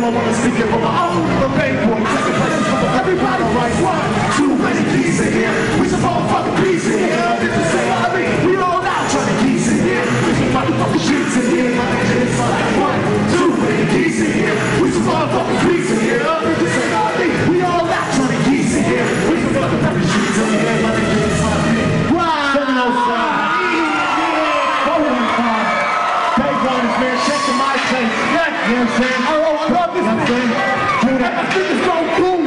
I wanna speak it for my own. The big boy, taking places from everybody. Right, 1, 2, many keys in here. We some motherfucking peace in here. This is say I mean, we all out trying to keys in here. We some motherfucking sheets in here. My nigga is like 1, 2, many keys in here. We some motherfucking peace in here. This is say I mean, we all out trying to keys in here. We some motherfucking sheets in here. My nigga is like me. Man, check the mic tape. Yeah, you know what I'm saying? Oh, I love this man. I think it's going boom.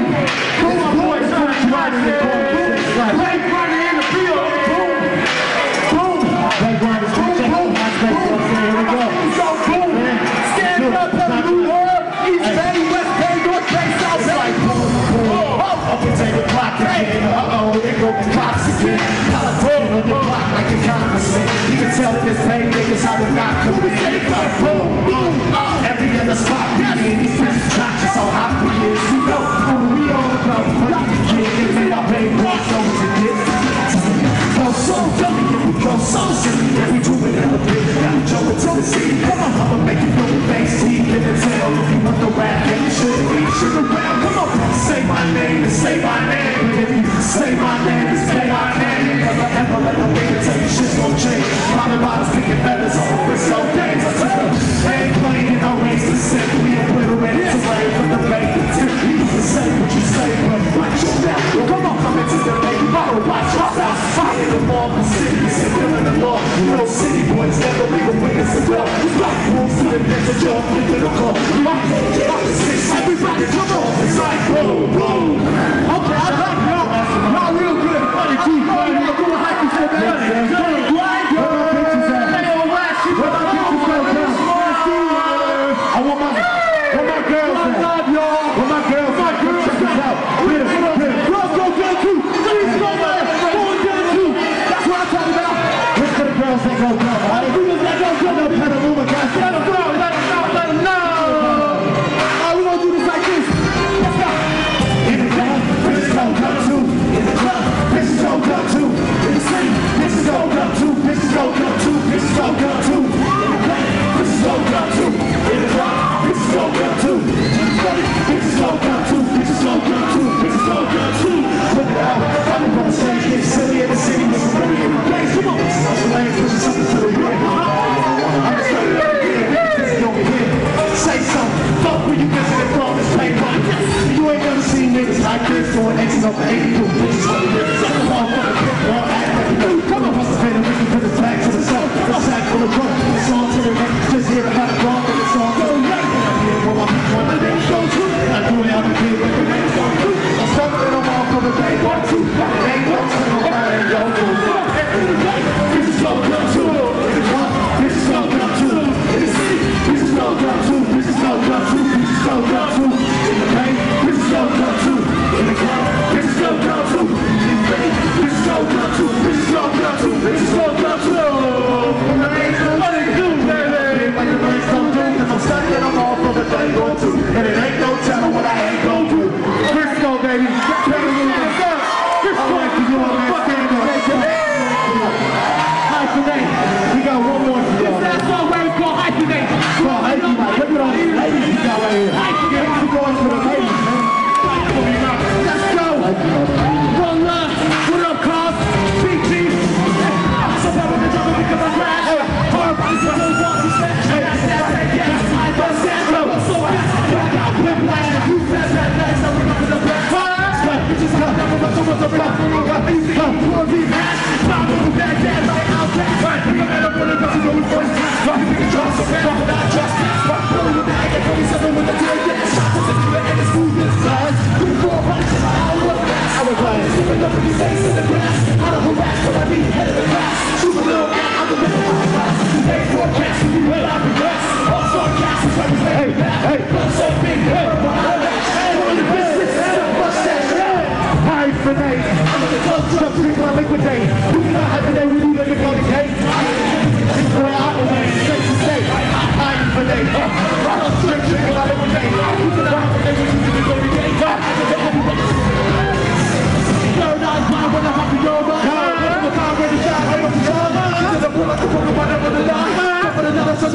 Boom, my boys. Right in the boom. Play money in the field. Boom. Boom. Play money. Check the mic tape. Here we go. So boom. Stand up, New York. East Bay, West Bay, North Bay, South Bay. Like boom, boom. Up and take the clock again. Uh-oh, there go the clocks again. California on the clock like a congressman. You can tell this pain niggas how they got cool. Boom, boom, every other spot we in, these bitches conscious how hot we is. We know who we all know. But you can't get made our baby boys know what you did. Go so dummy, yeah, we go so silly. Yeah, we do it in the big, now we jump into the city. Come on, I'ma make you feel the bass, deep in the tail. If you want the rap, then you shouldn't be sugar around. Come on, say my name and say my name. But if you say my name and say my name, cause I never let no nigga tell you shit's gon' change. Mama bottles picking feathers off of so days. Ain't playing no race to sit. We obliterated to lay from the bank. You used to say what you say, but watch your back. Come on, come into the baby bottle, watch yourself. Fighting the law, the city, fulfilling the law. You know, city boys never leave a witness as well. Black wolves to the next of your political. Everybody, come on. It's like boom, boom. Okay, I like y'all. Y'all real good. Funny, G. You're doing hyphy for me.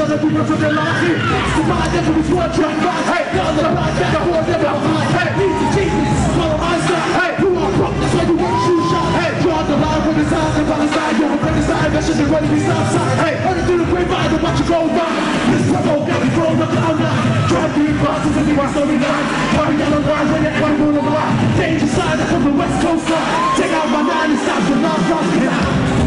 None of people from the last year. Survive never was one track mind. Hey, none of the life that I was never behind. Hey, easy genius, follow my style. Hey, who are broke, that's why you want to shoot shot. Hey, draw the line with the sign, and by the side, you're a better side, that should be ready to be outside. Hey, heard it through the grapevine, and watch you go by. This promo got me thrown up cloud nine. Drive through the bosses and leave my storyline. Party down the line, when that one on the line. Danger side, from the west coast side. Take out my 9 and stop the non-stop.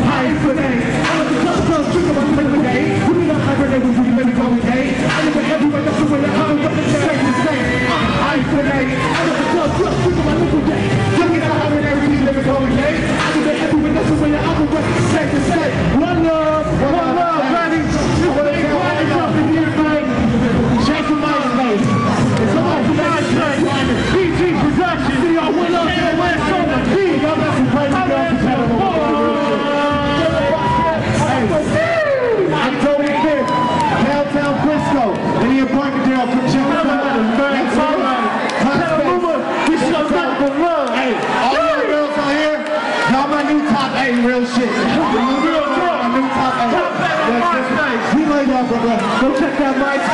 I ain't for that. I let the club drink on my favorite day. You mean I'm hibernate when you let me go again? I live in everywhere, that's the way that I'm up and straight to stay. I ain't for that. I let the club drink on my liquid day. You mean I'm hibernate when you let me go again? I live in everywhere, that's the way that I'm up and straight to stay. One love, ready? You want to get up in here, man? Check the mic, mate. It's all for my straight. PG Production. See y'all, one love, get away from the beat. Y'all got some crazy girls to tell them. I'm Tony Kid, Downtown Frisco, in the apartment jail from Children's That's all right. This show's not for love. Hey, all y'all girls out here, y'all my new top 8 real shit. Real talk. My new top 8. That's nice. We love y'all, brother. Go check that Mike's